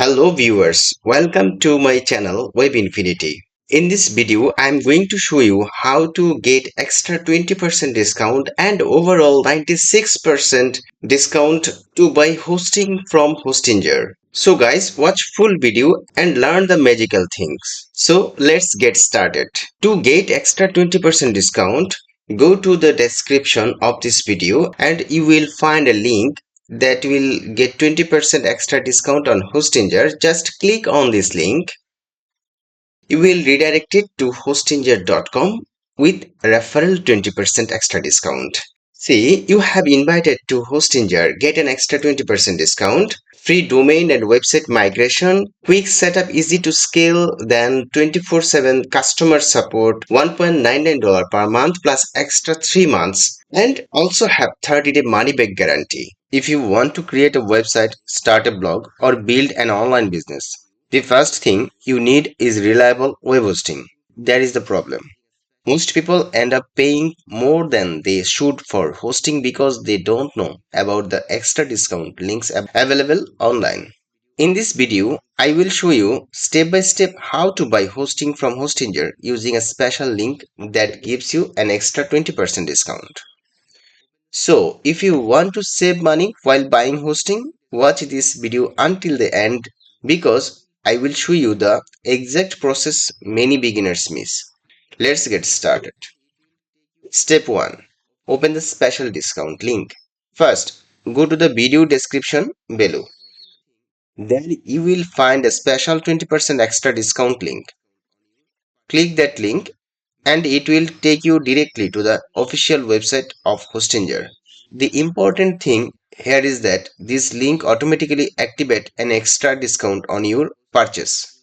Hello viewers, welcome to my channel Web Infinity. In this video, I am going to show you how to get extra 20% discount and overall 96% discount to buy hosting from Hostinger. So guys, watch full video and learn the magical things. So let's get started. To get extra 20% discount, go to the description of this video and you will find a link that will get 20% extra discount on Hostinger. Just click on this link. You will redirect it to hostinger.com with referral 20% extra discount. See, you have invited to Hostinger, get an extra 20% discount, free domain and website migration, quick setup, easy to scale, then 24/7 customer support, $1.99 per month plus extra 3 months, and also have 30-day money back guarantee. If you want to create a website, start a blog, or build an online business, the first thing you need is reliable web hosting. That is the problem. Most people end up paying more than they should for hosting because they don't know about the extra discount links available online. In this video, I will show you step by step how to buy hosting from Hostinger using a special link that gives you an extra 20% discount. So, if you want to save money while buying hosting, watch this video until the end because I will show you the exact process many beginners miss. Let's get started. Step 1. Open the special discount link. First, go to the video description below. There you will find a special 20% extra discount link. Click that link and it will take you directly to the official website of Hostinger. The important thing here is that this link automatically activates an extra discount on your purchase.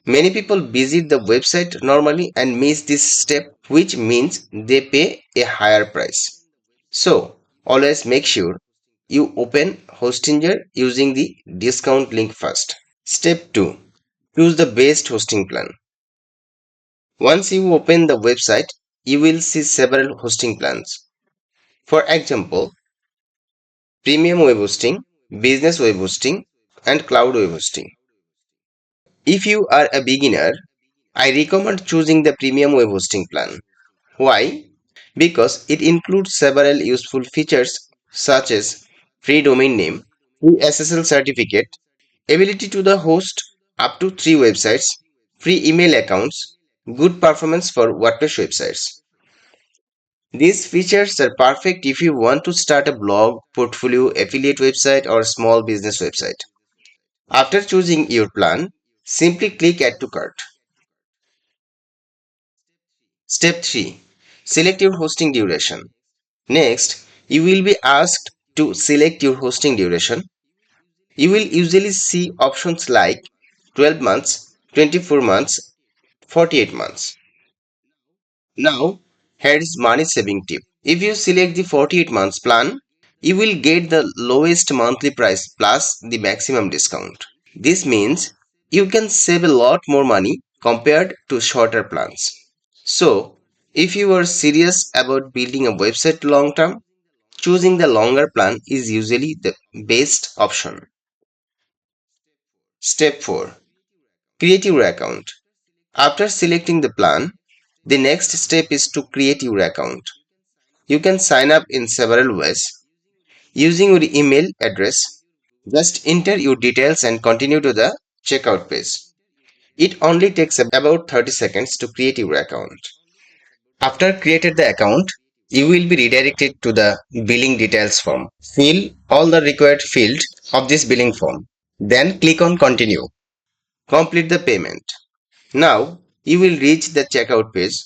Many people visit the website normally and miss this step, which means they pay a higher price. So, always make sure you open Hostinger using the discount link first. Step 2. Choose the best hosting plan. Once you open the website, you will see several hosting plans. For example, premium web hosting, business web hosting, and cloud web hosting. If you are a beginner, I recommend choosing the premium web hosting plan. Why? Because it includes several useful features such as free domain name, free SSL certificate, ability to the host up to 3 websites, free email accounts, good performance for WordPress websites. These features are perfect if you want to start a blog, portfolio, affiliate website, or small business website. After choosing your plan, simply click Add to Cart. Step 3. Select your hosting duration. Next, you will be asked to select your hosting duration. You will usually see options like 12 months, 24 months, 48 months. Now, here is money saving tip. If you select the 48 months plan, you will get the lowest monthly price plus the maximum discount. This means you can save a lot more money compared to shorter plans. So, if you are serious about building a website long term, choosing the longer plan is usually the best option. Step 4. Create your account. After selecting the plan, the next step is to create your account. You can sign up in several ways. Using your email address, just enter your details and continue to the checkout page. It only takes about 30 seconds to create your account. After created the account, you will be redirected to the billing details form. Fill all the required fields of this billing form. Then click on continue. Complete the payment. Now you will reach the checkout page.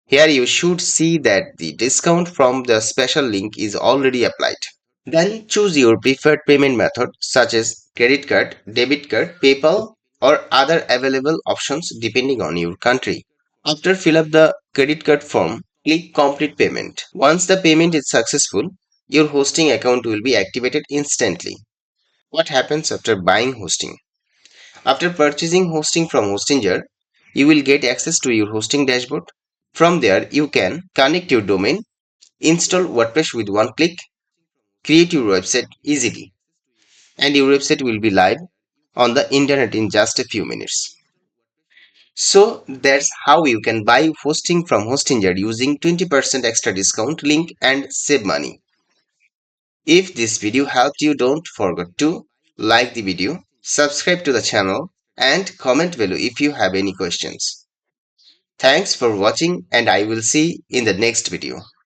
Here you should see that the discount from the special link is already applied. Then choose your preferred payment method such as credit card, debit card, PayPal, or other available options depending on your country. After fill up the credit card form, click complete payment. Once the payment is successful, your hosting account will be activated instantly. What happens after buying hosting? After purchasing hosting from Hostinger, you will get access to your hosting dashboard. From there, you can connect your domain, install WordPress with one click, create your website easily, and your website will be live on the internet in just a few minutes. So that's how you can buy hosting from Hostinger using 20% extra discount link and save money. If this video helped you, don't forget to like the video, subscribe to the channel and comment below if you have any questions. Thanks for watching and I will see in the next video.